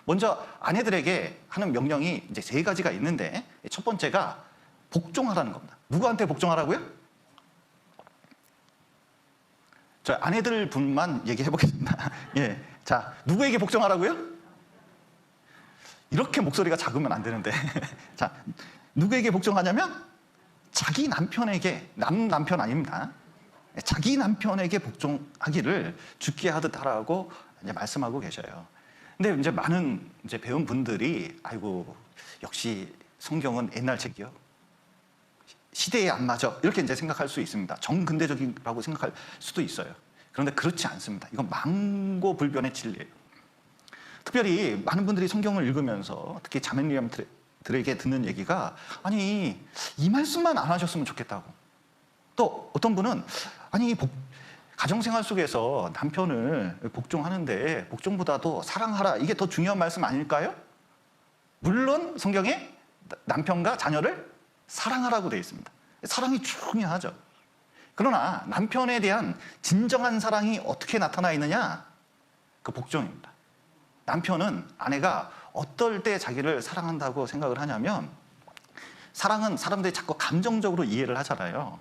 먼저 아내들에게 하는 명령이 이제 3가지가 있는데, 첫 번째가 복종하라는 겁니다. 누구한테 복종하라고요? 저 아내들 분만 얘기해 보겠습니다. 예. 자, 누구에게 복종하라고요? 이렇게 목소리가 작으면 안 되는데. 자, 누구에게 복종하냐면 자기 남편에게, 남편 아닙니다. 자기 남편에게 복종하기를 죽게 하듯 하라고 이제 말씀하고 계셔요. 근데 이제 많은 이제 배운 분들이 아이고 역시 성경은 옛날 책이요. 시대에 안 맞아. 이렇게 이제 생각할 수 있습니다. 정근대적이라고 생각할 수도 있어요. 그런데 그렇지 않습니다. 이건 망고불변의 진리예요. 특별히 많은 분들이 성경을 읽으면서 특히 자매님들에게 듣는 얘기가 아니 이 말씀만 안 하셨으면 좋겠다고. 또 어떤 분은 아니 가정생활 속에서 남편을 복종하는데 복종보다도 사랑하라 이게 더 중요한 말씀 아닐까요? 물론 성경에 남편과 자녀를 사랑하라고 되어 있습니다. 사랑이 중요하죠. 그러나 남편에 대한 진정한 사랑이 어떻게 나타나 있느냐? 그 복종입니다. 남편은 아내가 어떨 때 자기를 사랑한다고 생각을 하냐면 사랑은 사람들이 자꾸 감정적으로 이해를 하잖아요.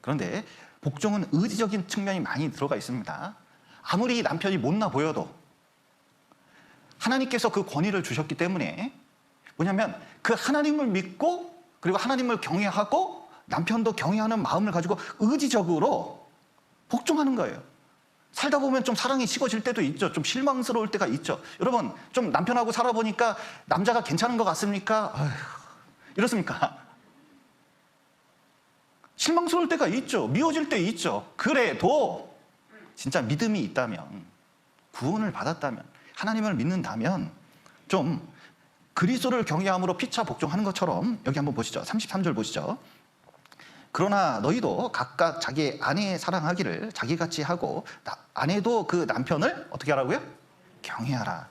그런데 복종은 의지적인 측면이 많이 들어가 있습니다. 아무리 남편이 못나 보여도 하나님께서 그 권위를 주셨기 때문에 뭐냐면 그 하나님을 믿고 그리고 하나님을 경외하고 남편도 경외하는 마음을 가지고 의지적으로 복종하는 거예요. 살다 보면 좀 사랑이 식어질 때도 있죠. 좀 실망스러울 때가 있죠. 여러분 좀 남편하고 살아보니까 남자가 괜찮은 것 같습니까? 어휴, 이렇습니까? 실망스러울 때가 있죠. 미워질 때 있죠. 그래도 진짜 믿음이 있다면 구원을 받았다면 하나님을 믿는다면 좀 그리스도를 경외함으로 피차 복종하는 것처럼 여기 한번 보시죠. 33절 보시죠. 그러나 너희도 각각 자기 아내 사랑하기를 자기같이 하고 아내도 그 남편을 어떻게 하라고요? 경외하라.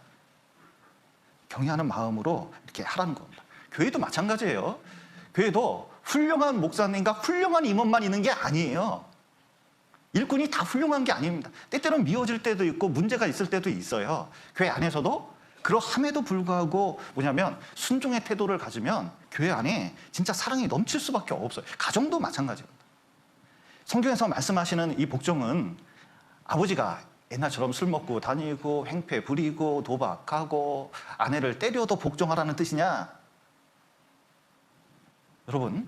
경외하는 마음으로 이렇게 하라는 겁니다. 교회도 마찬가지예요. 교회도 훌륭한 목사님과 훌륭한 임원만 있는 게 아니에요. 일꾼이 다 훌륭한 게 아닙니다. 때때로는 미워질 때도 있고 문제가 있을 때도 있어요. 교회 안에서도 그러함에도 불구하고 뭐냐면 순종의 태도를 가지면 교회 안에 진짜 사랑이 넘칠 수밖에 없어요. 가정도 마찬가지입니다. 성경에서 말씀하시는 이 복종은 아버지가 옛날처럼 술 먹고 다니고 횡패 부리고 도박하고 아내를 때려도 복종하라는 뜻이냐? 여러분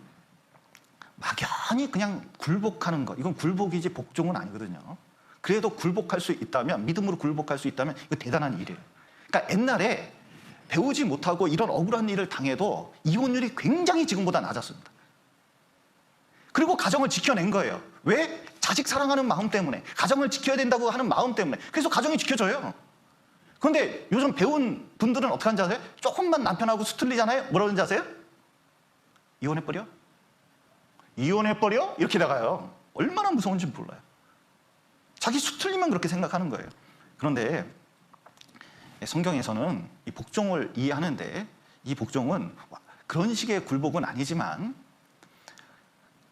막연히 그냥 굴복하는 것, 이건 굴복이지 복종은 아니거든요. 그래도 굴복할 수 있다면, 믿음으로 굴복할 수 있다면 이거 대단한 일이에요. 그러니까 옛날에 배우지 못하고 이런 억울한 일을 당해도 이혼율이 굉장히 지금보다 낮았습니다. 그리고 가정을 지켜낸 거예요. 왜? 자식 사랑하는 마음 때문에, 가정을 지켜야 된다고 하는 마음 때문에. 그래서 가정이 지켜져요. 그런데 요즘 배운 분들은 어떻게 하는지 아세요? 조금만 남편하고 수틀리잖아요. 뭐라고 하는지 아세요? 이혼해버려? 이혼해버려? 이렇게 나가요. 얼마나 무서운지 몰라요. 자기 수틀리면 그렇게 생각하는 거예요. 그런데 성경에서는 이 복종을 이해하는데 이 복종은 그런 식의 굴복은 아니지만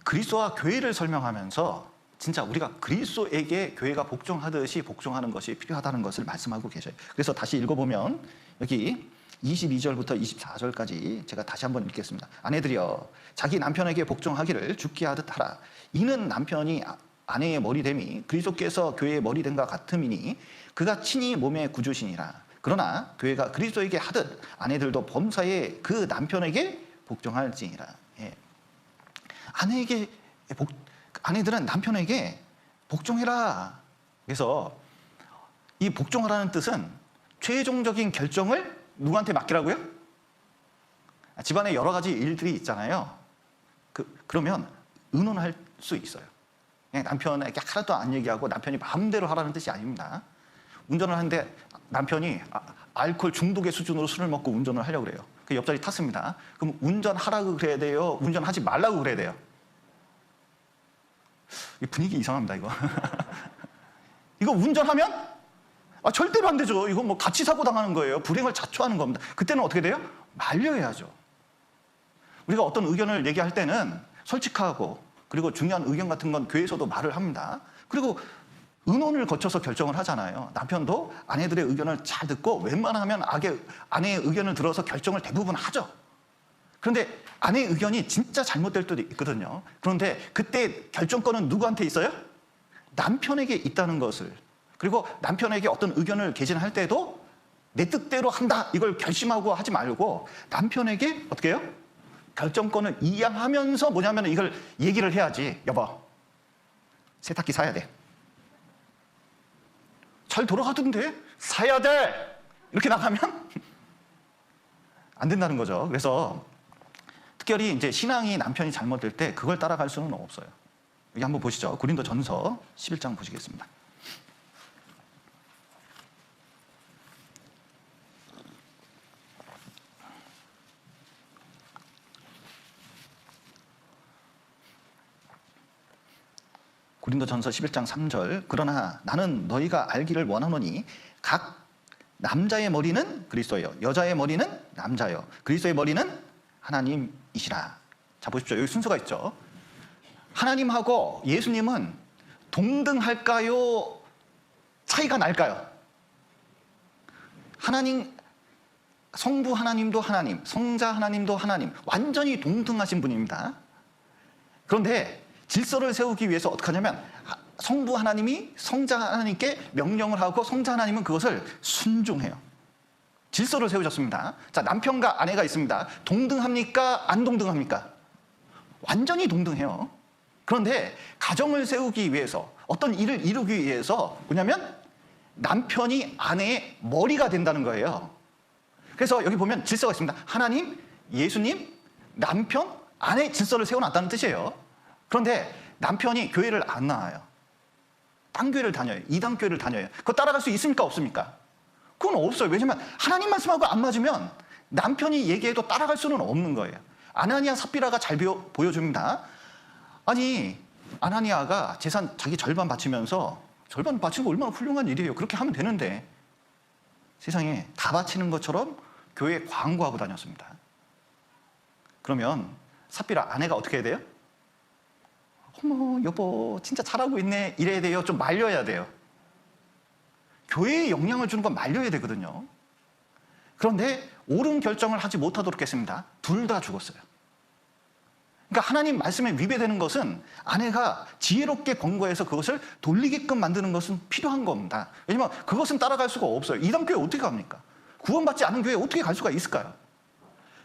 그리스도와 교회를 설명하면서 진짜 우리가 그리스도에게 교회가 복종하듯이 복종하는 것이 필요하다는 것을 말씀하고 계셔요. 그래서 다시 읽어보면 여기 22절부터 24절까지 제가 다시 한번 읽겠습니다. 아내들이여 자기 남편에게 복종하기를 죽게 하듯 하라. 이는 남편이 아내의 머리됨이 그리스도께서 교회의 머리됨과 같음이니 그가 친히 몸의 구주시니라. 그러나 교회가 그리스도에게 하듯 아내들도 범사에 그 남편에게 복종할지니라. 예. 아내들은 남편에게 복종해라. 그래서 이 복종하라는 뜻은 최종적인 결정을 누구한테 맡기라고요? 집안에 여러 가지 일들이 있잖아요. 그러면 의논할 수 있어요. 그냥 남편에게 하나도 안 얘기하고 남편이 마음대로 하라는 뜻이 아닙니다. 운전을 하는데 남편이 알코올 중독의 수준으로 술을 먹고 운전을 하려고 그래요. 그 옆자리 탔습니다. 그럼 운전하라고 그래야 돼요? 운전하지 말라고 그래야 돼요? 이 분위기 이상합니다, 이거. 이거 운전하면? 절대로 안 되죠. 이거 뭐 같이 사고 당하는 거예요. 불행을 자초하는 겁니다. 그때는 어떻게 돼요? 말려야죠. 우리가 어떤 의견을 얘기할 때는 솔직하고 그리고 중요한 의견 같은 건 교회에서도 말을 합니다. 그리고 의논을 거쳐서 결정을 하잖아요. 남편도 아내들의 의견을 잘 듣고 웬만하면 아내의 의견을 들어서 결정을 대부분 하죠. 그런데 아내의 의견이 진짜 잘못될 때도 있거든요. 그런데 그때 결정권은 누구한테 있어요? 남편에게 있다는 것을. 그리고 남편에게 어떤 의견을 개진할 때도 내 뜻대로 한다 이걸 결심하고 하지 말고 남편에게 어떻게 해요? 결정권을 이양하면서 뭐냐면 이걸 얘기를 해야지. 여보, 세탁기 사야 돼. 잘 돌아가던데 사야 돼. 이렇게 나가면 안 된다는 거죠. 그래서 특별히 이제 신앙이 남편이 잘못될 때 그걸 따라갈 수는 없어요. 여기 한번 보시죠. 고린도전서 11장 보시겠습니다. 고린도전서 11장 3절. 그러나 나는 너희가 알기를 원하노니 각 남자의 머리는 그리스도요, 여자의 머리는 남자요, 그리스도의 머리는 하나님이시라. 자, 보십시오. 여기 순서가 있죠. 하나님하고 예수님은 동등할까요? 차이가 날까요? 하나님, 성부 하나님도 하나님, 성자 하나님도 하나님, 완전히 동등하신 분입니다. 그런데 질서를 세우기 위해서 어떻게 하냐면 성부 하나님이 성자 하나님께 명령을 하고 성자 하나님은 그것을 순종해요. 질서를 세우셨습니다. 자, 남편과 아내가 있습니다. 동등합니까? 안 동등합니까? 완전히 동등해요. 그런데 가정을 세우기 위해서 어떤 일을 이루기 위해서 뭐냐면 남편이 아내의 머리가 된다는 거예요. 그래서 여기 보면 질서가 있습니다. 하나님, 예수님, 남편, 아내 질서를 세워놨다는 뜻이에요. 그런데 남편이 교회를 안 나와요. 딴 교회를 다녀요. 이단 교회를 다녀요. 그거 따라갈 수 있습니까? 없습니까? 그건 없어요. 왜냐면 하나님 말씀하고 안 맞으면 남편이 얘기해도 따라갈 수는 없는 거예요. 아나니아 삽비라가 잘 보여줍니다. 아니, 아나니아가 재산 자기 절반 바치면서, 절반 바치는 거 얼마나 훌륭한 일이에요. 그렇게 하면 되는데 세상에 다 바치는 것처럼 교회에 광고하고 다녔습니다. 그러면 삽비라 아내가 어떻게 해야 돼요? 어머, 여보, 진짜 잘하고 있네. 이래야 돼요. 좀 말려야 돼요. 교회에 영향을 주는 건 말려야 되거든요. 그런데 옳은 결정을 하지 못하도록 했습니다. 둘 다 죽었어요. 그러니까 하나님 말씀에 위배되는 것은 아내가 지혜롭게 권고해서 그것을 돌리게끔 만드는 것은 필요한 겁니다. 왜냐하면 그것은 따라갈 수가 없어요. 이단 교회 어떻게 갑니까? 구원받지 않은 교회에 어떻게 갈 수가 있을까요?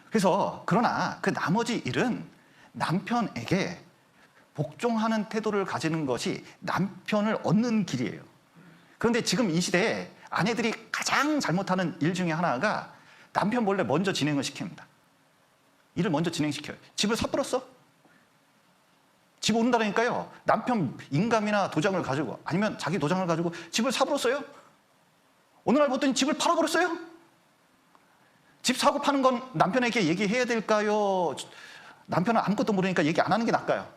그래서 그러나 그 나머지 일은 남편에게 복종하는 태도를 가지는 것이 남편을 얻는 길이에요. 그런데 지금 이 시대에 아내들이 가장 잘못하는 일 중에 하나가 남편 몰래 먼저 진행을 시킵니다. 일을 먼저 진행시켜요. 집을 삽불었어? 집 온다니까요. 남편 인감이나 도장을 가지고, 아니면 자기 도장을 가지고 집을 사버렸어요? 어느 날 봤더니 집을 팔아버렸어요? 집 사고 파는 건 남편에게 얘기해야 될까요? 남편은 아무것도 모르니까 얘기 안 하는 게 나을까요?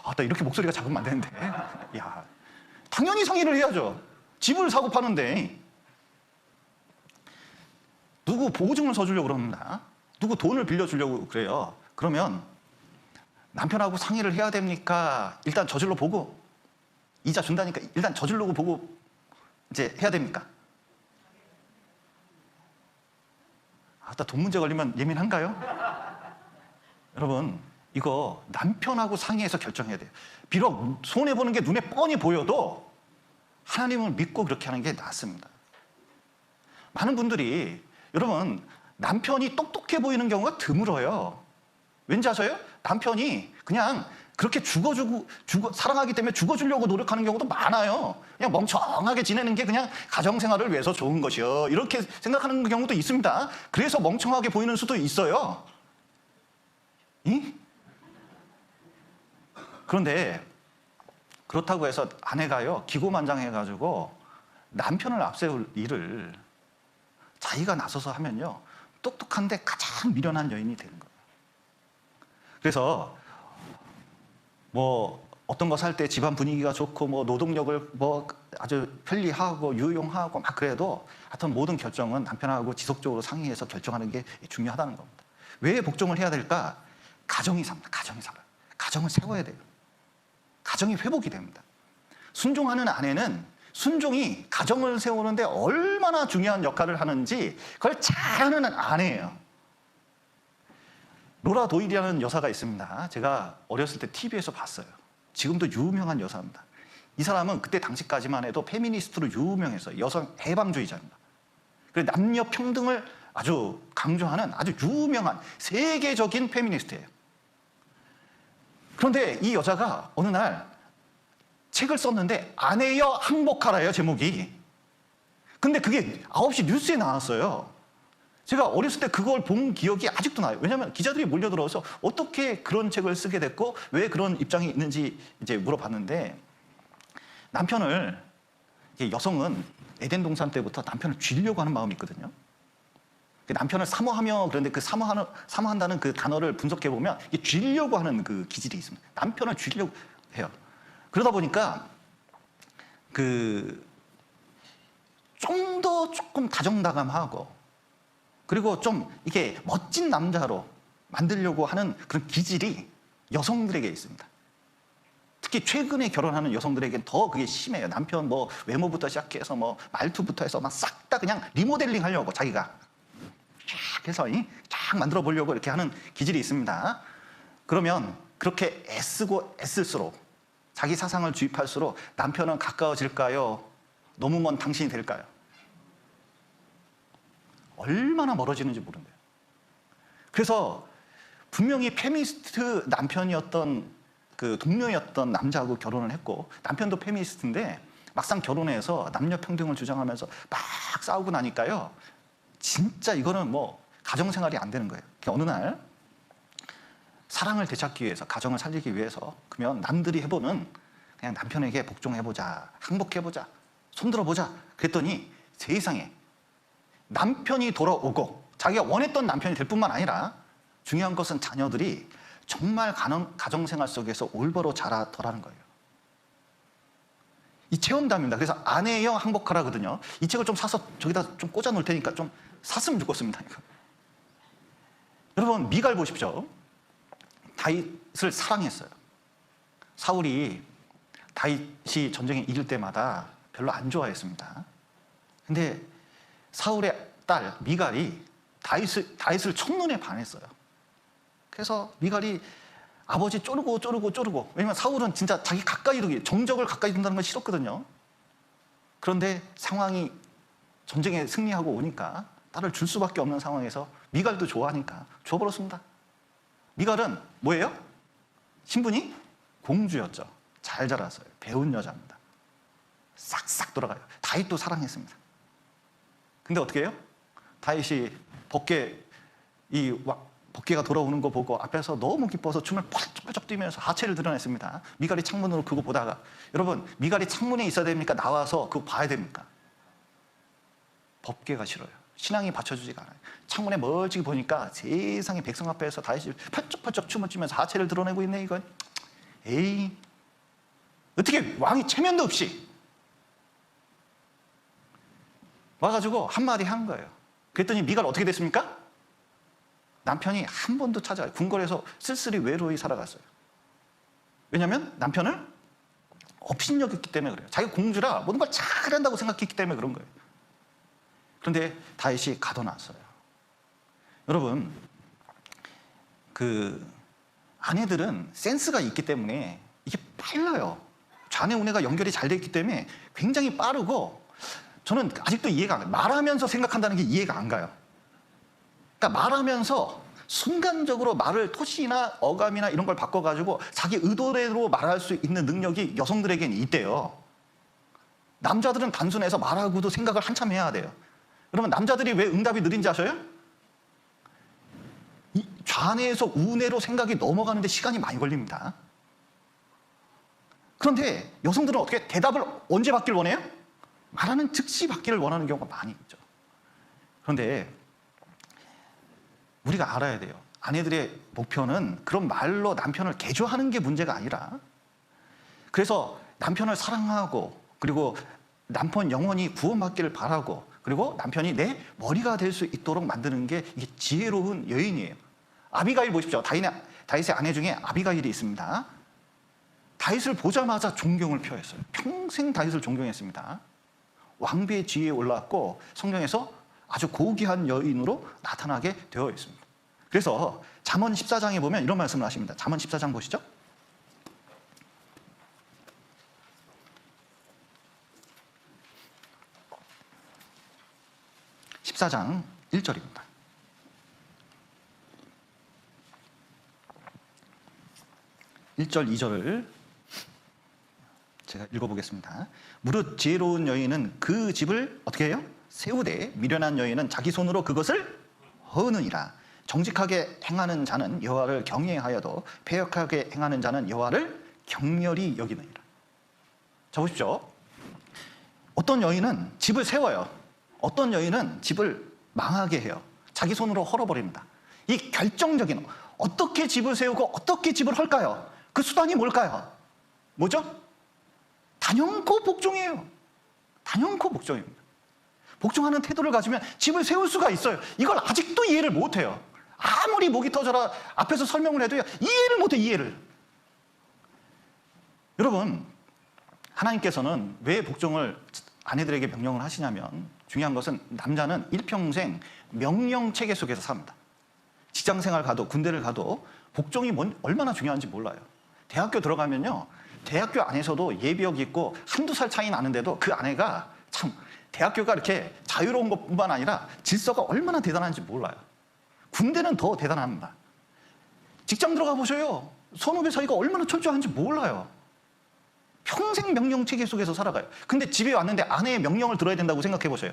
아, 나 이렇게 목소리가 작으면 안 되는데. 야, 당연히 상의를 해야죠. 집을 사고 파는데 누구 보증을 서주려고 그럽니다. 누구 돈을 빌려주려고 그래요. 그러면 남편하고 상의를 해야 됩니까? 일단 저질러 보고, 이자 준다니까 일단 저질러 보고 이제 해야 됩니까? 아, 나 돈 문제 걸리면 예민한가요? 여러분, 이거 남편하고 상의해서 결정해야 돼요. 비록 손해보는 게 눈에 뻔히 보여도 하나님을 믿고 그렇게 하는 게 낫습니다. 많은 분들이, 여러분, 남편이 똑똑해 보이는 경우가 드물어요. 왠지 아세요? 남편이 그냥 그렇게 사랑하기 때문에 죽어주려고 노력하는 경우도 많아요. 그냥 멍청하게 지내는 게 그냥 가정생활을 위해서 좋은 것이요, 이렇게 생각하는 경우도 있습니다. 그래서 멍청하게 보이는 수도 있어요. 그런데 그렇다고 해서 아내가요, 기고만장해가지고 남편을 앞세울 일을 자기가 나서서 하면요, 똑똑한데 가장 미련한 여인이 되는 거예요. 그래서 뭐 어떤 거 살 때 집안 분위기가 좋고 뭐 노동력을 뭐 아주 편리하고 유용하고 막 그래도 하여튼 모든 결정은 남편하고 지속적으로 상의해서 결정하는 게 중요하다는 겁니다. 왜 복종을 해야 될까? 가정이 삽니다. 가정이 살아요. 가정을 세워야 돼요. 가정이 회복이 됩니다. 순종하는 아내는 순종이 가정을 세우는데 얼마나 중요한 역할을 하는지 그걸 잘하는 아내예요. 로라 도일이라는 여사가 있습니다. 제가 어렸을 때 TV에서 봤어요. 지금도 유명한 여사입니다. 이 사람은 그때 당시까지만 해도 페미니스트로 유명했어요. 여성 해방주의자입니다. 그리고 남녀 평등을 아주 강조하는 아주 유명한 세계적인 페미니스트예요. 그런데 이 여자가 어느 날 책을 썼는데 아내여 항복하라예요, 제목이. 근데 그게 9시 뉴스에 나왔어요. 제가 어렸을 때 그걸 본 기억이 아직도 나요. 왜냐하면 기자들이 몰려들어서 어떻게 그런 책을 쓰게 됐고 왜 그런 입장이 있는지 이제 물어봤는데, 남편을, 여성은 에덴 동산 때부터 남편을 쥐려고 하는 마음이 있거든요. 남편을 사모하며, 그런데 그 사모한다는 그 단어를 분석해 보면 이게 쥐려고 하는 그 기질이 있습니다. 남편을 쥐려고 해요. 그러다 보니까 좀 더 조금 다정다감하고, 그리고 좀 이게 멋진 남자로 만들려고 하는 그런 기질이 여성들에게 있습니다. 특히 최근에 결혼하는 여성들에게는 더 그게 심해요. 남편 뭐 외모부터 시작해서 뭐 말투부터 해서 막 싹 다 그냥 리모델링 하려고 자기가 쫙 해서 쫙 만들어 보려고 이렇게 하는 기질이 있습니다. 그러면 그렇게 애쓰고 애쓸수록, 자기 사상을 주입할수록 남편은 가까워질까요? 너무 먼 당신이 될까요? 얼마나 멀어지는지 모른대요. 그래서 분명히 페미니스트 남편이었던 그 동료였던 남자하고 결혼을 했고, 남편도 페미니스트인데 막상 결혼해서 남녀 평등을 주장하면서 막 싸우고 나니까요, 진짜 이거는 뭐 가정생활이 안 되는 거예요. 어느 날 사랑을 되찾기 위해서, 가정을 살리기 위해서, 그러면 남들이 해보는 그냥 남편에게 복종해보자, 항복해보자, 손들어보자 그랬더니 세상에 남편이 돌아오고 자기가 원했던 남편이 될 뿐만 아니라 중요한 것은 자녀들이 정말 가정생활 속에서 올바로 자라더라는 거예요. 이 체험담입니다. 그래서 아내여 항복하라거든요. 이 책을 좀 사서 저기다 좀 꽂아 놓을 테니까 좀 샀으면 좋겠습니다. 여러분, 미갈 보십시오. 다윗을 사랑했어요. 사울이 다윗이 전쟁에 이길 때마다 별로 안 좋아했습니다. 근데 사울의 딸 미갈이 다윗을 첫눈에 반했어요. 그래서 미갈이 아버지 쪼르고, 왜냐면 사울은 진짜 자기 가까이 정적을 가까이 둔다는 건 싫었거든요. 그런데 상황이 전쟁에 승리하고 오니까 딸을 줄 수밖에 없는 상황에서 미갈도 좋아하니까 줘버렸습니다. 미갈은 뭐예요? 신분이 공주였죠. 잘 자랐어요. 배운 여자입니다. 싹싹 돌아가요. 다윗도 사랑했습니다. 근데 어떻게 해요? 다윗이 법궤가 돌아오는 거 보고 앞에서 너무 기뻐서 춤을 펄쩍펄쩍 뛰면서 하체를 드러냈습니다. 미갈이 창문으로 그거 보다가, 여러분, 미갈이 창문에 있어야 됩니까? 나와서 그거 봐야 됩니까? 법궤가 싫어요. 신앙이 받쳐주지가 않아요. 창문에 멀찍이 보니까 세상에 백성 앞에서 다윗이 펄쩍펄쩍 춤을 추면서 하체를 드러내고 있네, 이건. 에이, 어떻게 왕이 체면도 없이 와가지고 한마디 한 거예요. 그랬더니 미갈 어떻게 됐습니까? 남편이 한 번도 찾아가요. 궁궐에서 쓸쓸히 외로이 살아갔어요. 왜냐하면 남편을 업신여겼기 때문에 그래요. 자기가 공주라 모든 걸 잘한다고 생각했기 때문에 그런 거예요. 그런데 다윗이 가둬놨어요. 여러분, 아내들은 센스가 있기 때문에 이게 빨라요. 좌뇌 우뇌가 연결이 잘 돼 있기 때문에 굉장히 빠르고, 저는 아직도 이해가 안 가요. 말하면서 생각한다는 게 이해가 안 가요. 그러니까 말하면서 순간적으로 말을 토시나 어감이나 이런 걸 바꿔가지고 자기 의도대로 말할 수 있는 능력이 여성들에게는 있대요. 남자들은 단순해서 말하고도 생각을 한참 해야 돼요. 여러분, 남자들이 왜 응답이 느린지 아셔요? 좌뇌에서 우뇌로 생각이 넘어가는데 시간이 많이 걸립니다. 그런데 여성들은 어떻게 대답을 언제 받길 원해요? 말하는 즉시 받기를 원하는 경우가 많이 있죠. 그런데 우리가 알아야 돼요. 아내들의 목표는 그런 말로 남편을 개조하는 게 문제가 아니라, 그래서 남편을 사랑하고, 그리고 남편 영혼이 구원받기를 바라고, 그리고 남편이 내 머리가 될 수 있도록 만드는 게 이게 지혜로운 여인이에요. 아비가일 보십시오. 다윗의 아내 중에 아비가일이 있습니다. 다윗을 보자마자 존경을 표했어요. 평생 다윗을 존경했습니다. 왕비의 지위에 올라왔고 성경에서 아주 고귀한 여인으로 나타나게 되어 있습니다. 그래서 잠언 14장에 보면 이런 말씀을 하십니다. 잠언 14장 보시죠. 14장 1절입니다. 1절, 2절을 제가 읽어보겠습니다. 무릇 지혜로운 여인은 그 집을 어떻게 해요? 세우되 미련한 여인은 자기 손으로 그것을 허느니라. 정직하게 행하는 자는 여호와를 경외하여도 패역하게 행하는 자는 여호와를 경멸히 여기느니라. 자, 보십시오. 어떤 여인은 집을 세워요. 어떤 여인은 집을 망하게 해요. 자기 손으로 헐어버립니다. 이 결정적인, 어떻게 집을 세우고 어떻게 집을 헐까요? 그 수단이 뭘까요? 뭐죠? 단연코 복종이에요. 단연코 복종입니다. 복종하는 태도를 가지면 집을 세울 수가 있어요. 이걸 아직도 이해를 못해요. 아무리 목이 터져라 앞에서 설명을 해도요, 이해를 못해, 이해를. 여러분, 하나님께서는 왜 복종을 아내들에게 명령을 하시냐면, 중요한 것은 남자는 일평생 명령 체계 속에서 삽니다. 직장생활 가도 군대를 가도 복종이 얼마나 중요한지 몰라요. 대학교 들어가면요, 대학교 안에서도 예비역 있고 한두 살 차이 나는데도 그 아내가 참, 대학교가 이렇게 자유로운 것뿐만 아니라 질서가 얼마나 대단한지 몰라요. 군대는 더 대단합니다. 직장 들어가 보셔요. 선후배 사이가 얼마나 철저한지 몰라요. 평생 명령 체계 속에서 살아가요. 근데 집에 왔는데 아내의 명령을 들어야 된다고 생각해 보세요.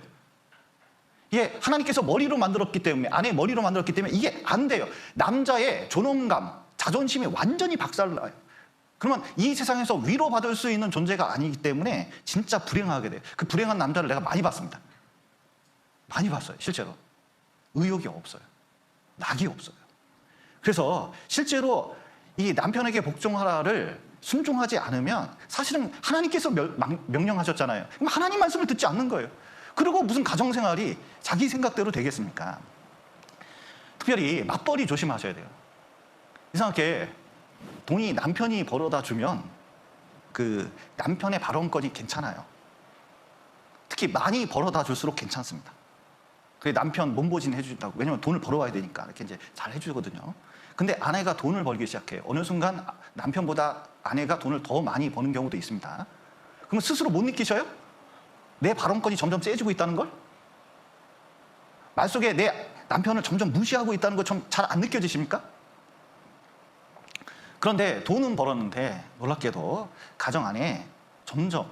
이게 하나님께서 머리로 만들었기 때문에, 아내의 머리로 만들었기 때문에 이게 안 돼요. 남자의 존엄감, 자존심이 완전히 박살나요. 그러면 이 세상에서 위로받을 수 있는 존재가 아니기 때문에 진짜 불행하게 돼요. 그 불행한 남자를 내가 많이 봤습니다. 많이 봤어요, 실제로. 의욕이 없어요. 낙이 없어요. 그래서 실제로 이 남편에게 복종하라를 순종하지 않으면 사실은 하나님께서 명령하셨잖아요. 그럼 하나님 말씀을 듣지 않는 거예요. 그리고 무슨 가정생활이 자기 생각대로 되겠습니까? 특별히 맞벌이 조심하셔야 돼요. 이상하게 돈이 남편이 벌어다 주면 그 남편의 발언권이 괜찮아요. 특히 많이 벌어다 줄수록 괜찮습니다. 그게 남편 몸보신 해준다고. 왜냐면 돈을 벌어와야 되니까 이렇게 이제 잘 해주거든요. 근데 아내가 돈을 벌기 시작해요. 어느 순간 남편보다 아내가 돈을 더 많이 버는 경우도 있습니다. 그러면 스스로 못 느끼셔요? 내 발언권이 점점 세지고 있다는 걸? 말 속에 내 남편을 점점 무시하고 있다는 거 좀 잘 안 느껴지십니까? 그런데 돈은 벌었는데 놀랍게도 가정 안에 점점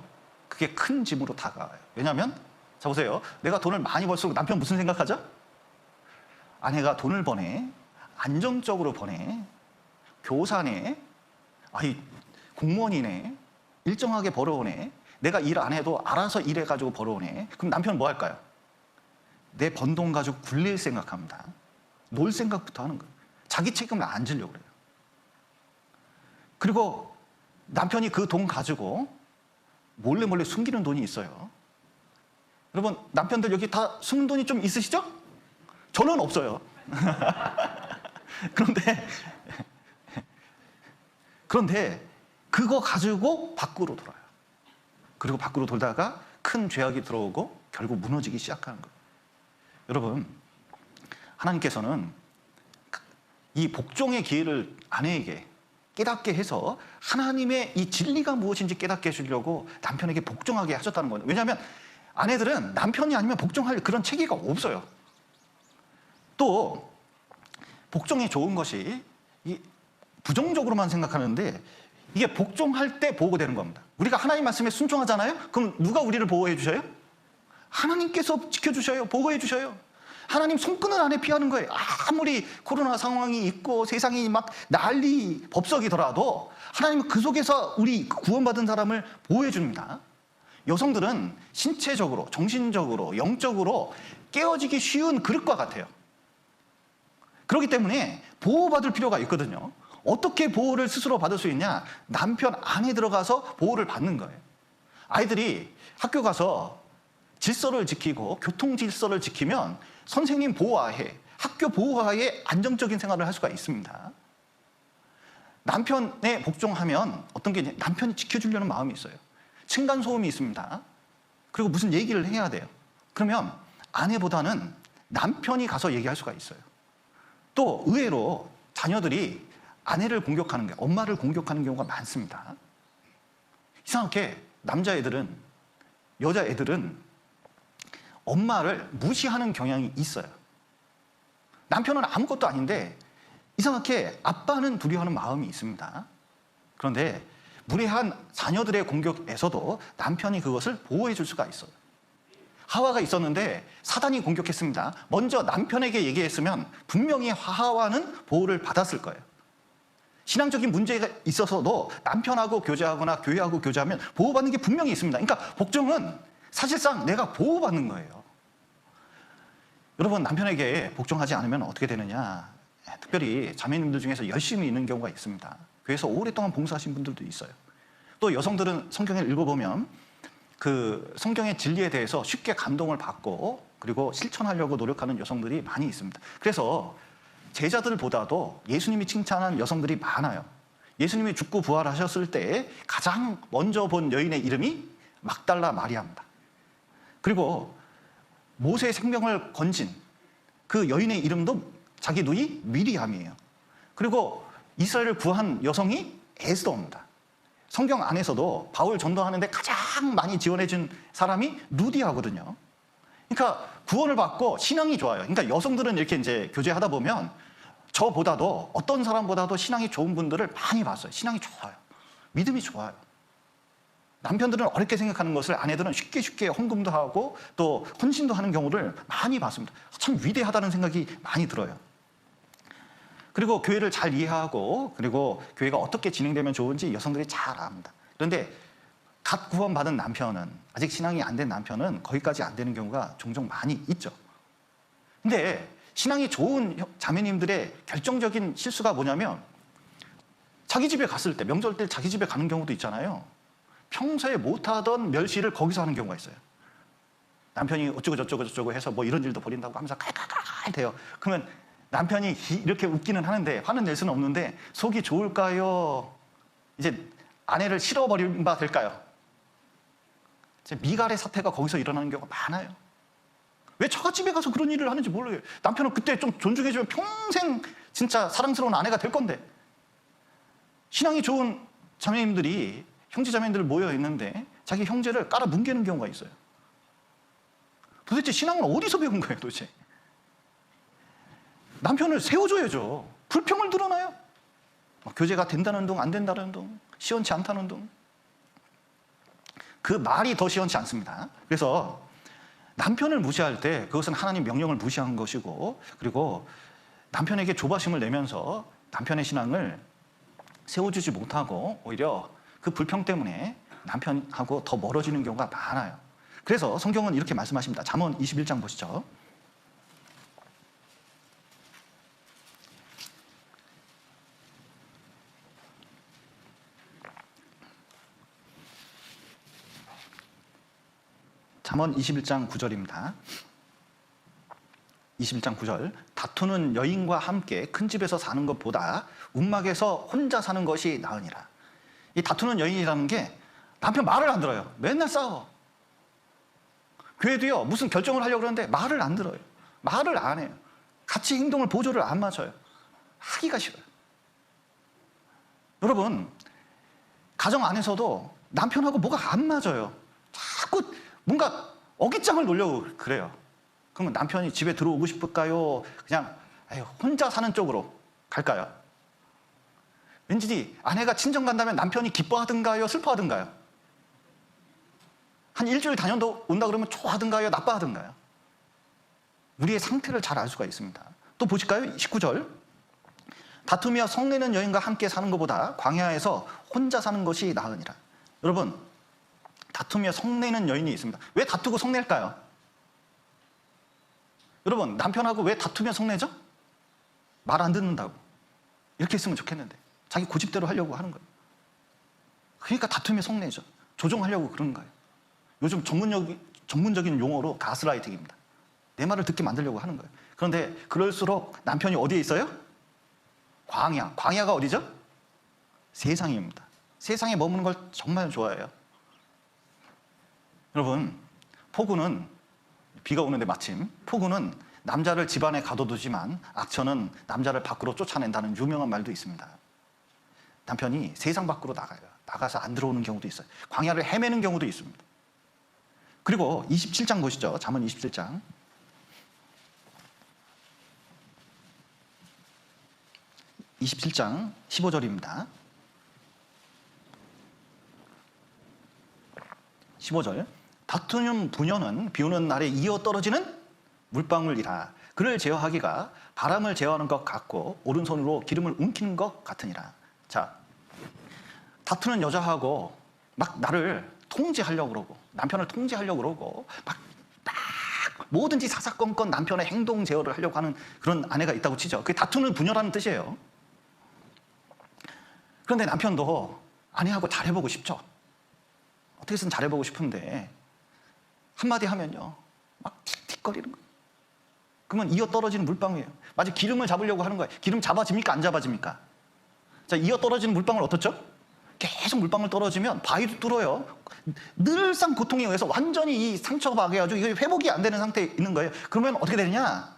그게 큰 짐으로 다가와요. 왜냐하면, 자 보세요. 내가 돈을 많이 벌수록 남편 무슨 생각하죠? 아내가 돈을 버네, 안정적으로 버네, 교사네, 공무원이네, 일정하게 벌어오네, 내가 일 안 해도 알아서 일해가지고 벌어오네. 그럼 남편은 뭐 할까요? 내 번 돈 가지고 굴릴 생각합니다. 놀 생각부터 하는 거예요. 자기 책임을 안 지려고 그래요. 그리고 남편이 그 돈 가지고 몰래 숨기는 돈이 있어요. 여러분, 남편들 여기 다 숨은 돈이 좀 있으시죠? 저는 없어요. 그런데 그거 가지고 밖으로 돌아요. 그리고 밖으로 돌다가 큰 죄악이 들어오고 결국 무너지기 시작하는 거예요. 여러분, 하나님께서는 이 복종의 기회를 아내에게 깨닫게 해서 하나님의 이 진리가 무엇인지 깨닫게 해주려고 남편에게 복종하게 하셨다는 거예요. 왜냐하면 아내들은 남편이 아니면 복종할 그런 체계가 없어요. 또 복종이 좋은 것이 부정적으로만 생각하는데 이게 복종할 때 보호되는 겁니다. 우리가 하나님 말씀에 순종하잖아요? 그럼 누가 우리를 보호해 주셔요? 하나님께서 지켜주셔요. 보호해 주셔요. 하나님 손끈을 안에 피하는 거예요. 아무리 코로나 상황이 있고 세상이 막 난리 법석이더라도 하나님은 그 속에서 우리 구원받은 사람을 보호해 줍니다. 여성들은 신체적으로, 정신적으로, 영적으로 깨어지기 쉬운 그릇과 같아요. 그렇기 때문에 보호받을 필요가 있거든요. 어떻게 보호를 스스로 받을 수 있냐? 남편 안에 들어가서 보호를 받는 거예요. 아이들이 학교 가서 질서를 지키고 교통 질서를 지키면 선생님 보호하에, 학교 보호하에 안정적인 생활을 할 수가 있습니다. 남편에 복종하면 어떤 게 남편이 지켜주려는 마음이 있어요. 층간소음이 있습니다. 그리고 무슨 얘기를 해야 돼요. 그러면 아내보다는 남편이 가서 얘기할 수가 있어요. 또 의외로 자녀들이 아내를 공격하는 게, 엄마를 공격하는 경우가 많습니다. 이상하게 남자애들은, 여자애들은 엄마를 무시하는 경향이 있어요. 남편은 아무것도 아닌데 이상하게 아빠는 두려워하는 마음이 있습니다. 그런데 무례한 자녀들의 공격에서도 남편이 그것을 보호해 줄 수가 있어요. 하와가 있었는데 사단이 공격했습니다. 먼저 남편에게 얘기했으면 분명히 하와는 보호를 받았을 거예요. 신앙적인 문제가 있어서도 남편하고 교제하거나 교회하고 교제하면 보호받는 게 분명히 있습니다. 그러니까 복종은 사실상 내가 보호받는 거예요. 여러분, 남편에게 복종하지 않으면 어떻게 되느냐? 특별히 자매님들 중에서 열심히 있는 경우가 있습니다. 교회에서 오랫동안 봉사하신 분들도 있어요. 또 여성들은 성경을 읽어보면 그 성경의 진리에 대해서 쉽게 감동을 받고 그리고 실천하려고 노력하는 여성들이 많이 있습니다. 그래서 제자들보다도 예수님이 칭찬한 여성들이 많아요. 예수님이 죽고 부활하셨을 때 가장 먼저 본 여인의 이름이 막달라 마리아입니다. 그리고 모세의 생명을 건진 그 여인의 이름도 자기 누이 미리암이에요. 그리고 이스라엘을 구한 여성이 에스더입니다. 성경 안에서도 바울 전도하는데 가장 많이 지원해준 사람이 루디아거든요. 그러니까 구원을 받고 신앙이 좋아요. 그러니까 여성들은 이렇게 이제 교제하다 보면 저보다도 어떤 사람보다도 신앙이 좋은 분들을 많이 봤어요. 신앙이 좋아요. 믿음이 좋아요. 남편들은 어렵게 생각하는 것을 아내들은 쉽게 헌금도 하고 또 헌신도 하는 경우를 많이 봤습니다. 참 위대하다는 생각이 많이 들어요. 그리고 교회를 잘 이해하고 그리고 교회가 어떻게 진행되면 좋은지 여성들이 잘 압니다. 그런데 갓 구원받은 남편은, 아직 신앙이 안 된 남편은 거기까지 안 되는 경우가 종종 많이 있죠. 근데 신앙이 좋은 자매님들의 결정적인 실수가 뭐냐면 자기 집에 갔을 때, 명절 때 자기 집에 가는 경우도 있잖아요. 평소에 못하던 멸시를 거기서 하는 경우가 있어요. 남편이 어쩌고 저쩌고 해서 뭐 이런 일도 벌인다고 하면서 칼칼칼 대요. 그러면 남편이 이렇게 웃기는 하는데 화는 낼 수는 없는데 속이 좋을까요? 이제 아내를 실어버린 바 될까요? 이제 미갈의 사태가 거기서 일어나는 경우가 많아요. 왜 처갓집에 가서 그런 일을 하는지 몰라요. 남편은 그때 좀 존중해주면 평생 진짜 사랑스러운 아내가 될 건데, 신앙이 좋은 자매님들이 형제 자매님들 모여 있는데 자기 형제를 깔아 뭉개는 경우가 있어요. 도대체 신앙은 어디서 배운 거예요, 도대체? 남편을 세워줘야죠. 불평을 드러나요. 교제가 된다는 둥, 안 된다는 둥, 시원치 않다는 둥. 그 말이 더 시원치 않습니다. 그래서 남편을 무시할 때 그것은 하나님 명령을 무시한 것이고, 그리고 남편에게 조바심을 내면서 남편의 신앙을 세워주지 못하고 오히려 그 불평 때문에 남편하고 더 멀어지는 경우가 많아요. 그래서 성경은 이렇게 말씀하십니다. 잠언 21장 보시죠. 잠언 21장 9절입니다. 21장 9절. 다투는 여인과 함께 큰 집에서 사는 것보다 움막에서 혼자 사는 것이 나으니라. 이 다투는 여인이라는 게 남편 말을 안 들어요. 맨날 싸워. 교회도요, 무슨 결정을 하려고 그러는데 말을 안 들어요. 말을 안 해요. 같이 행동을 보조를 안 맞춰요. 하기가 싫어요. 여러분, 가정 안에서도 남편하고 뭐가 안 맞아요. 자꾸 뭔가 어깃장을 놓으려고 그래요. 그러면 남편이 집에 들어오고 싶을까요? 그냥 혼자 사는 쪽으로 갈까요? 왠지 아내가 친정 간다면 남편이 기뻐하든가요? 슬퍼하든가요? 한 일주일 다녀온다 그러면 좋아하든가요? 나빠하든가요? 우리의 상태를 잘 알 수가 있습니다. 또 보실까요? 19절. 다투며 성내는 여인과 함께 사는 것보다 광야에서 혼자 사는 것이 나으니라. 여러분, 다투며 성내는 여인이 있습니다. 왜 다투고 성낼까요? 여러분, 남편하고 왜 다투며 성내죠? 말 안 듣는다고. 이렇게 했으면 좋겠는데 자기 고집대로 하려고 하는 거예요. 그러니까 다투며 성내죠. 조종하려고 그러는 거예요. 요즘 전문적인 용어로 가스라이팅입니다. 내 말을 듣게 만들려고 하는 거예요. 그런데 그럴수록 남편이 어디에 있어요? 광야가 어디죠? 세상입니다. 세상에 머무는 걸 정말 좋아해요. 여러분, 폭우는, 비가 오는데 마침 폭우는 남자를 집안에 가둬두지만 악천은 남자를 밖으로 쫓아낸다는 유명한 말도 있습니다. 남편이 세상 밖으로 나가요. 나가서 안 들어오는 경우도 있어요. 광야를 헤매는 경우도 있습니다. 그리고 27장 보시죠. 잠언 27장. 27장 15절입니다. 15절. 다투는 부녀는 비 오는 날에 이어 떨어지는 물방울이라. 그를 제어하기가 바람을 제어하는 것 같고 오른손으로 기름을 움키는 것 같으니라. 자, 다투는 여자하고 막 나를 통제하려고 그러고 남편을 통제하려고 그러고 막 뭐든지 사사건건 남편의 행동 제어를 하려고 하는 그런 아내가 있다고 치죠. 그게 다투는 부녀라는 뜻이에요. 그런데 남편도 아내하고 잘해보고 싶죠. 어떻게든 잘해보고 싶은데 한마디 하면요 막 틱틱거리는 거예요. 그러면 이어 떨어지는 물방울이에요. 마치 기름을 잡으려고 하는 거예요. 기름 잡아집니까? 안 잡아집니까? 자, 이어 떨어지는 물방울 어떻죠? 계속 물방울 떨어지면 바위도 뚫어요. 늘상 고통에 의해서 완전히 이 상처가 박여가지고 이게 회복이 안 되는 상태에 있는 거예요. 그러면 어떻게 되느냐?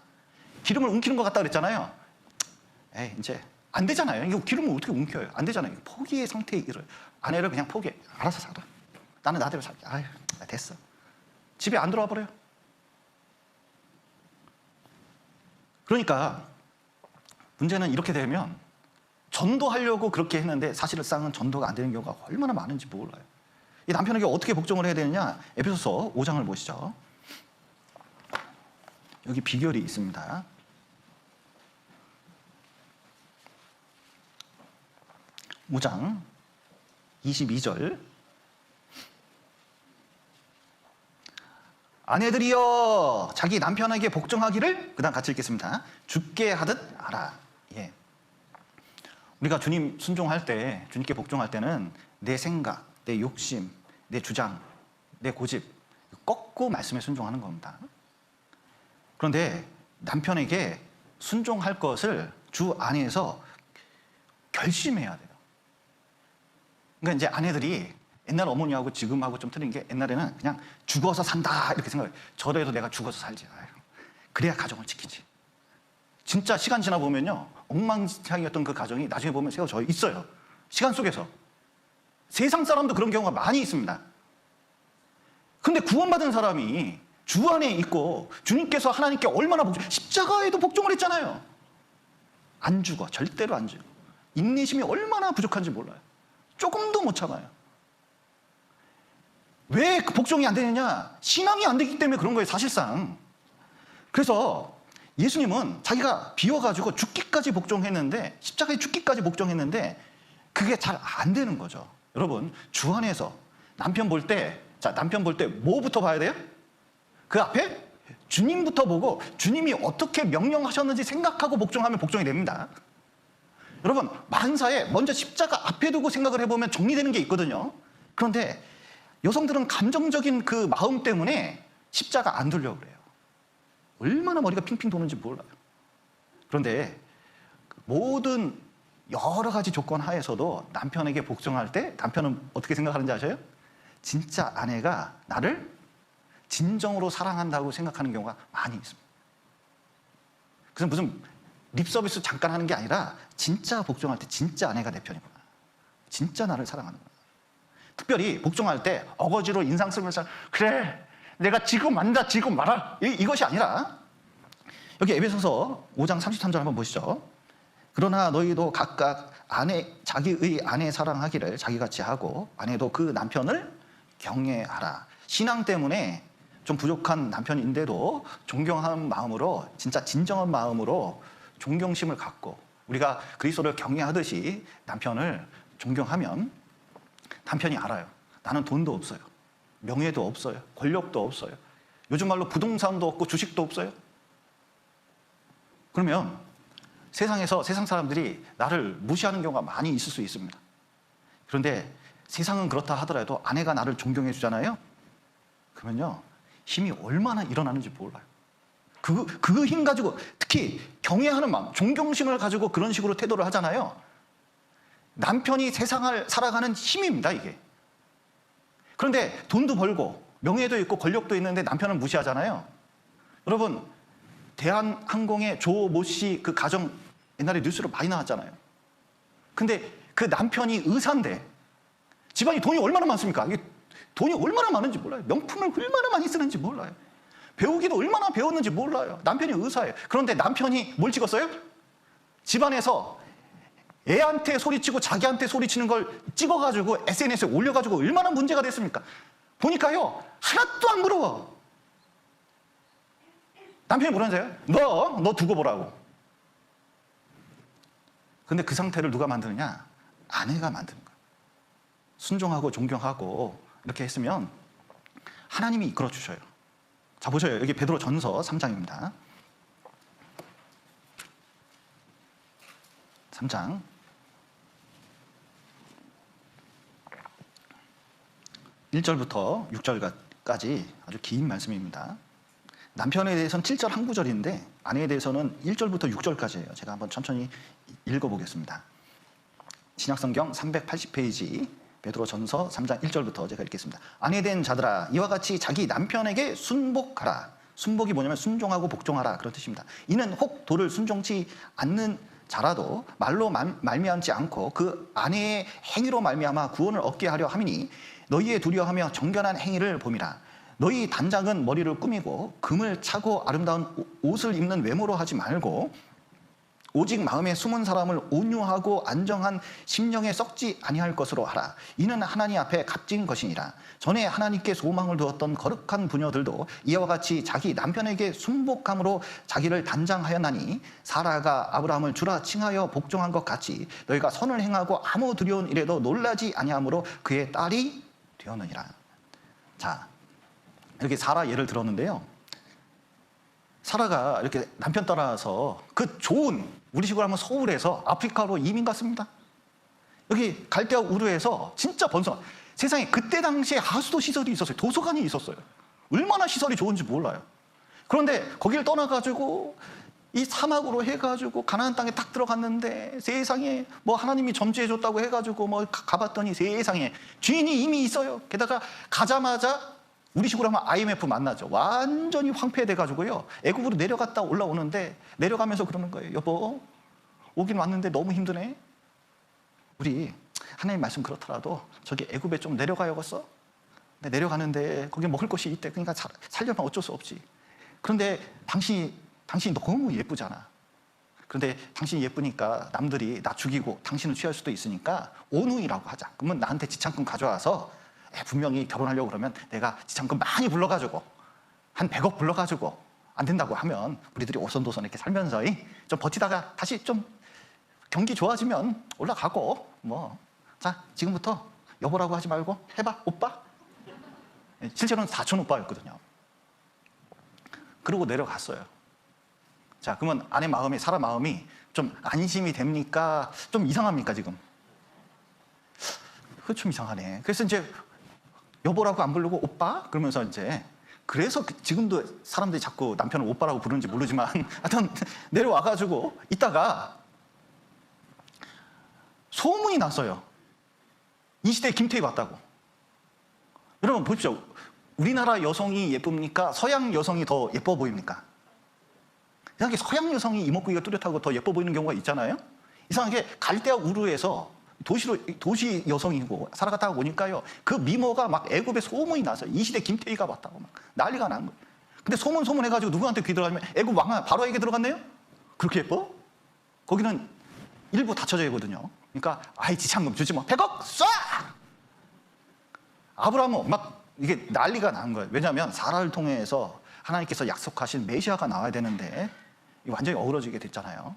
기름을 움키는 것 같다 그랬잖아요. 에이, 이제 안 되잖아요. 이거 기름을 어떻게 움켜요? 안 되잖아요. 포기의 상태에 이르요. 아내를 그냥 포기해. 알아서 살아. 나는 나대로 살게. 아유, 됐어. 집에 안 들어와 버려요. 그러니까 문제는 이렇게 되면 전도하려고 그렇게 했는데 사실상은 전도가 안 되는 경우가 얼마나 많은지 몰라요. 이 남편에게 어떻게 복종을 해야 되느냐? 에베소서 5장을 보시죠. 여기 비결이 있습니다. 5장 22절. 아내들이여 자기 남편에게 복종하기를, 그 다음 같이 읽겠습니다. 죽게 하듯 하라. 예. 우리가 주님 순종할 때, 주님께 복종할 때는 내 생각, 내 욕심, 내 주장, 내 고집 꺾고 말씀에 순종하는 겁니다. 그런데 남편에게 순종할 것을 주 안에서 결심해야 돼요. 그러니까 이제 아내들이 옛날 어머니하고 지금하고 좀 틀린 게, 옛날에는 그냥 죽어서 산다 이렇게 생각해요. 저래도 내가 죽어서 살지. 그래야 가정을 지키지. 진짜 시간 지나 보면요, 엉망진창이었던 그 가정이 나중에 보면 세워져 있어요. 시간 속에서. 세상 사람도 그런 경우가 많이 있습니다. 근데 구원받은 사람이 주 안에 있고 주님께서 하나님께 얼마나 십자가에도 복종을 했잖아요. 안 죽어. 절대로 안 죽어. 인내심이 얼마나 부족한지 몰라요. 조금도 못 참아요. 왜 복종이 안 되느냐? 신앙이 안 되기 때문에 그런 거예요, 사실상. 그래서 예수님은 자기가 비워가지고 죽기까지 복종했는데, 십자가에 죽기까지 복종했는데 그게 잘 안 되는 거죠. 여러분, 주 안에서 남편 볼 때, 자, 남편 볼 때 뭐부터 봐야 돼요? 그 앞에 주님부터 보고 주님이 어떻게 명령하셨는지 생각하고 복종하면 복종이 됩니다. 여러분, 만사에 먼저 십자가 앞에 두고 생각을 해보면 정리되는 게 있거든요. 그런데 여성들은 감정적인 그 마음 때문에 십자가 안 두려고 그래요. 얼마나 머리가 핑핑 도는지 몰라요. 그런데 모든 여러 가지 조건 하에서도 남편에게 복종할 때 남편은 어떻게 생각하는지 아셔요? 진짜 아내가 나를 진정으로 사랑한다고 생각하는 경우가 많이 있습니다. 그래서 무슨 립서비스 잠깐 하는 게 아니라 진짜 복종할 때 진짜 아내가 내 편이구나. 진짜 나를 사랑하는구나. 특별히 복종할 때 어거지로 인상 쓰면서 그래 내가 지금 안다 지금 말아 이것이 아니라, 여기 에베소서 5장 33절 한번 보시죠. 그러나 너희도 각각 자기의 아내 사랑하기를 자기같이 하고 아내도 그 남편을 경외하라. 신앙 때문에 좀 부족한 남편인데도 존경하는 마음으로, 진짜 진정한 마음으로 존경심을 갖고 우리가 그리스도를 경외하듯이 남편을 존경하면 남편이 알아요. 나는 돈도 없어요. 명예도 없어요. 권력도 없어요. 요즘 말로 부동산도 없고 주식도 없어요. 그러면 세상에서 세상 사람들이 나를 무시하는 경우가 많이 있을 수 있습니다. 그런데 세상은 그렇다 하더라도 아내가 나를 존경해 주잖아요. 그러면요, 힘이 얼마나 일어나는지 몰라요. 그 힘 가지고, 특히 경외하는 마음, 존경심을 가지고 그런 식으로 태도를 하잖아요. 남편이 세상을 살아가는 힘입니다, 이게. 그런데 돈도 벌고 명예도 있고 권력도 있는데 남편을 무시하잖아요. 여러분, 대한항공의 조 모 씨 그 가정 옛날에 뉴스로 많이 나왔잖아요. 근데 그 남편이 의사인데 집안이 돈이 얼마나 많습니까? 이게 돈이 얼마나 많은지 몰라요. 명품을 얼마나 많이 쓰는지 몰라요. 배우기도 얼마나 배웠는지 몰라요. 남편이 의사예요. 그런데 남편이 뭘 찍었어요? 집안에서 애한테 소리치고 자기한테 소리치는 걸 찍어가지고 SNS에 올려가지고 얼마나 문제가 됐습니까? 보니까요, 하나도 안 부러워. 남편이 뭐라는 거예요? 너 두고 보라고. 근데 그 상태를 누가 만드느냐? 아내가 만드는 거예요. 순종하고 존경하고 이렇게 했으면 하나님이 이끌어 주셔요. 자, 보셔요. 여기 베드로 전서 3장입니다. 3장 1절부터 6절까지 아주 긴 말씀입니다. 남편에 대해서는 7절 한 구절인데 아내에 대해서는 1절부터 6절까지예요. 제가 한번 천천히 읽어보겠습니다. 신약성경 380페이지 베드로 전서 3장 1절부터 제가 읽겠습니다. 아내 된 자들아, 이와 같이 자기 남편에게 순복하라. 순복이 뭐냐면 순종하고 복종하라, 그런 뜻입니다. 이는 혹 도를 순종치 않는 자라도 말로 말미암지 않고 그 아내의 행위로 말미암아 구원을 얻게 하려 함이니 너희의 두려워하며 정결한 행위를 봄이라. 너희 단장은 머리를 꾸미고 금을 차고 아름다운 옷을 입는 외모로 하지 말고 오직 마음에 숨은 사람을 온유하고 안정한 심령에 썩지 아니할 것으로 하라. 이는 하나님 앞에 값진 것이니라. 전에 하나님께 소망을 두었던 거룩한 부녀들도 이와 같이 자기 남편에게 순복함으로 자기를 단장하였나니 사라가 아브라함을 주라 칭하여 복종한 것 같이 너희가 선을 행하고 아무 두려운 일에도 놀라지 아니하므로 그의 딸이 되었느니라. 자, 이렇게 사라 예를 들었는데요. 사라가 이렇게 남편 따라서 그 좋은, 우리식으로 하면 서울에서 아프리카로 이민 갔습니다. 여기 갈대아 우르에서 진짜 번성. 세상에 그때 당시에 하수도 시설이 있었어요. 도서관이 있었어요. 얼마나 시설이 좋은지 몰라요. 그런데 거기를 떠나가지고 이 사막으로 해가지고 가나안 땅에 딱 들어갔는데 세상에 뭐 하나님이 점지해줬다고 해가지고 뭐 가봤더니 세상에 주인이 이미 있어요. 게다가 가자마자 우리식으로 하면 IMF 만나죠. 완전히 황폐돼가지고요. 애굽으로 내려갔다 올라오는데 내려가면서 그러는 거예요. 여보, 오긴 왔는데 너무 힘드네. 우리 하나님 말씀 그렇더라도 저기 애굽에 좀 내려가야겠어. 근데 내려가는데 거기 먹을 것이 있대. 그러니까 살려면 어쩔 수 없지. 그런데 당신이 너무 예쁘잖아. 그런데 당신이 예쁘니까 남들이 나 죽이고 당신을 취할 수도 있으니까 온우이라고 하자. 그러면 나한테 지참금 가져와서 분명히 결혼하려고 그러면 내가 지참금 많이 불러가지고 한 100억 불러가지고 안 된다고 하면 우리들이 오손도손 이렇게 살면서 좀 버티다가 다시 좀 경기 좋아지면 올라가고 뭐. 자, 지금부터 여보라고 하지 말고 해봐, 오빠. 실제로는 사촌 오빠였거든요. 그러고 내려갔어요. 자, 그러면 아내 마음이, 사라 마음이 좀 안심이 됩니까? 좀 이상합니까, 지금? 그거 좀 이상하네. 그래서 이제 여보라고 안 부르고 오빠? 그러면서 이제 그래서 지금도 사람들이 자꾸 남편을 오빠라고 부르는지 모르지만 하여튼 내려와가지고 있다가 소문이 났어요. 이 시대에 김태희 왔다고. 여러분 보십시오. 우리나라 여성이 예쁩니까? 서양 여성이 더 예뻐 보입니까? 이상하게 서양 여성이 이목구비가 뚜렷하고 더 예뻐 보이는 경우가 있잖아요. 이상하게 갈대아 우르에서 도시 여성이고 살아갔다가 오니까요. 그 미모가 막 애굽에 소문이 나서요. 이 시대 김태희가 왔다고 막 난리가 난 거예요. 근데 소문 해가지고 누구한테 귀 들어가면 애굽 왕아 바로에게 들어갔네요? 그렇게 예뻐? 거기는 일부 닫혀져 있거든요. 그러니까 아이 지참금 주지 뭐 100억 쏴! 아브라함은 막 이게 난리가 난 거예요. 왜냐하면 사라를 통해서 하나님께서 약속하신 메시아가 나와야 되는데 완전히 어우러지게 됐잖아요.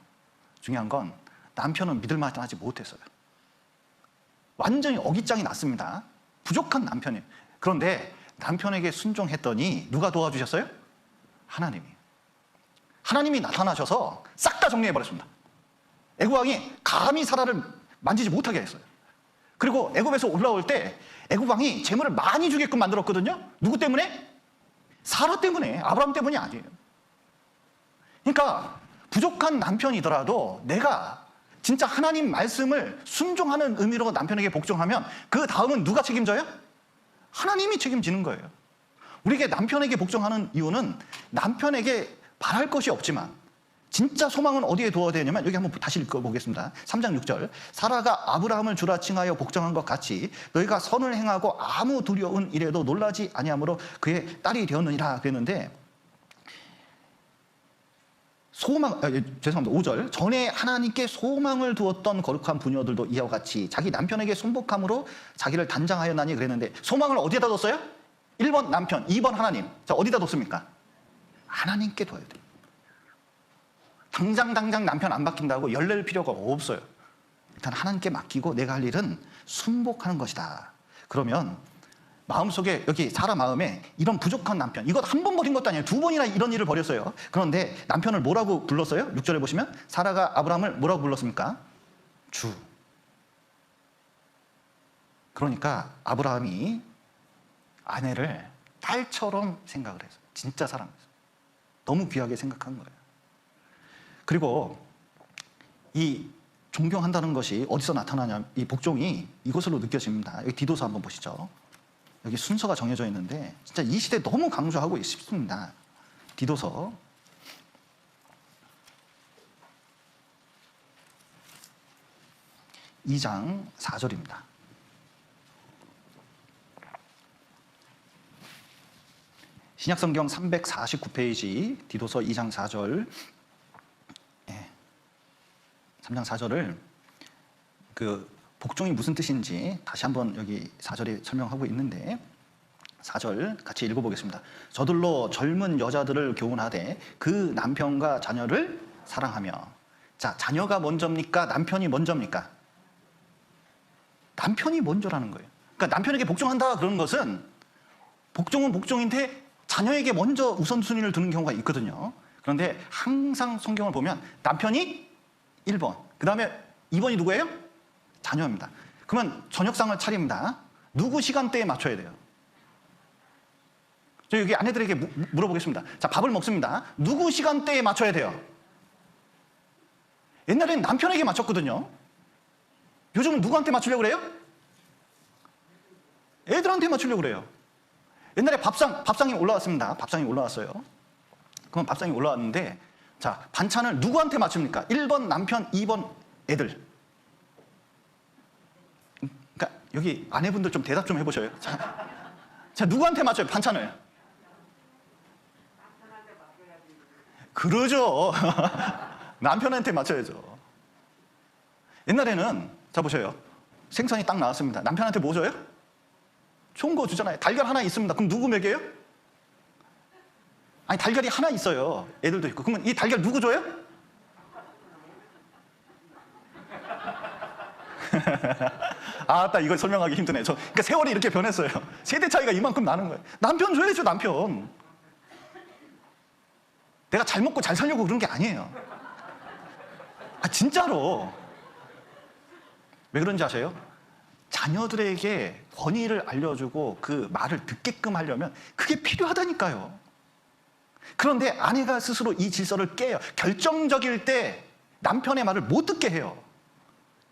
중요한 건 남편은 믿을 만하지 못했어요. 완전히 어깃장이 났습니다. 부족한 남편이에요. 그런데 남편에게 순종했더니 누가 도와주셨어요? 하나님이. 하나님이 나타나셔서 싹 다 정리해버렸습니다. 애굽 왕이 감히 사라를 만지지 못하게 했어요. 그리고 애굽에서 올라올 때 애굽 왕이 재물을 많이 주게끔 만들었거든요. 누구 때문에? 사라 때문에, 아브라함 때문이 아니에요. 그러니까 부족한 남편이더라도 내가 진짜 하나님 말씀을 순종하는 의미로 남편에게 복종하면 그 다음은 누가 책임져요? 하나님이 책임지는 거예요. 우리에게 남편에게 복종하는 이유는 남편에게 바랄 것이 없지만 진짜 소망은 어디에 두어야 되냐면 여기 한번 다시 읽어보겠습니다. 3장 6절. 사라가 아브라함을 주라 칭하여 복종한 것 같이 너희가 선을 행하고 아무 두려운 일에도 놀라지 아니하므로 그의 딸이 되었느니라 그랬는데, 죄송합니다. 5절. 전에 하나님께 소망을 두었던 거룩한 부녀들도 이와 같이 자기 남편에게 순복함으로 자기를 단장하였나니 그랬는데, 소망을 어디에다 뒀어요? 1번 남편, 2번 하나님. 자, 어디다 뒀습니까? 하나님께 둬야 돼요. 당장 남편 안 바뀐다고 열낼 필요가 없어요. 일단 하나님께 맡기고 내가 할 일은 순복하는 것이다. 그러면 마음속에, 여기 사라 마음에 이런 부족한 남편, 이것 한 번 버린 것도 아니에요. 2번이나 이런 일을 벌였어요. 그런데 남편을 뭐라고 불렀어요? 6절에 보시면 사라가 아브라함을 뭐라고 불렀습니까? 주. 그러니까 아브라함이 아내를 딸처럼 생각을 했어요. 진짜 사랑했어요. 너무 귀하게 생각한 거예요. 그리고 이 존경한다는 것이 어디서 나타나냐, 이 복종이 이것으로 느껴집니다. 여기 디도서 한번 보시죠. 여기 순서가 정해져 있는데 진짜 이 시대에 너무 강조하고 싶습니다. 디도서 2장 4절입니다. 신약성경 349페이지 디도서 2장 4절, 3장 4절을 그 복종이 무슨 뜻인지 다시 한번 여기 4절에 설명하고 있는데, 4절 같이 읽어보겠습니다. 저들로 젊은 여자들을 교훈하되 그 남편과 자녀를 사랑하며. 자, 자녀가 먼저입니까? 남편이 먼저입니까? 남편이 먼저라는 거예요. 그러니까 남편에게 복종한다 그러는 것은, 복종은 복종인데 자녀에게 먼저 우선순위를 두는 경우가 있거든요. 그런데 항상 성경을 보면 남편이 1번, 그 다음에 2번이 누구예요? 자녀입니다. 그러면 저녁상을 차립니다. 누구 시간대에 맞춰야 돼요? 저 여기 아내들에게 물어보겠습니다. 자, 밥을 먹습니다. 누구 시간대에 맞춰야 돼요? 옛날에는 남편에게 맞췄거든요. 요즘은 누구한테 맞추려고 그래요? 애들한테 맞추려고 그래요. 옛날에 밥상이 올라왔습니다. 밥상이 올라왔어요. 그럼 밥상이 올라왔는데, 자, 반찬을 누구한테 맞춥니까? 1번 남편, 2번 애들. 그러니까 여기 아내분들 좀 대답 좀 해보셔요. 자, 누구한테 맞춰요, 반찬을? 그러죠. 남편한테 맞춰야죠. 옛날에는, 자, 보셔요. 생선이 딱 나왔습니다. 남편한테 뭐 줘요? 좋은 거 주잖아요. 달걀 하나 있습니다. 그럼 누구 먹여요? 아니, 달걀이 하나 있어요. 애들도 있고. 그러면 이 달걀 누구 줘요? 아따, 이걸 설명하기 힘드네. 그러니까 세월이 이렇게 변했어요. 세대 차이가 이만큼 나는 거예요. 남편 줘야죠, 남편. 내가 잘 먹고 잘 살려고 그런 게 아니에요. 아, 진짜로. 왜 그런지 아세요? 자녀들에게 권위를 알려주고 그 말을 듣게끔 하려면 그게 필요하다니까요. 그런데 아내가 스스로 이 질서를 깨요. 결정적일 때 남편의 말을 못 듣게 해요.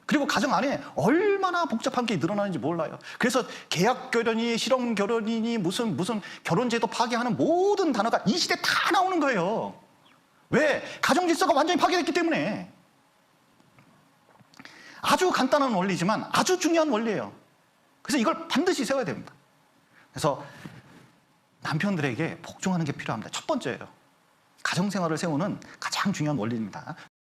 그리고 가정 안에 얼마나 복잡한 게 늘어나는지 몰라요. 그래서 계약 결혼이, 실험 결혼이니 무슨 결혼제도 파괴하는 모든 단어가 이 시대에 다 나오는 거예요. 왜? 가정 질서가 완전히 파괴됐기 때문에. 아주 간단한 원리지만 아주 중요한 원리예요. 그래서 이걸 반드시 세워야 됩니다. 그래서 남편들에게 복종하는 게 필요합니다. 첫 번째예요. 가정생활을 세우는 가장 중요한 원리입니다.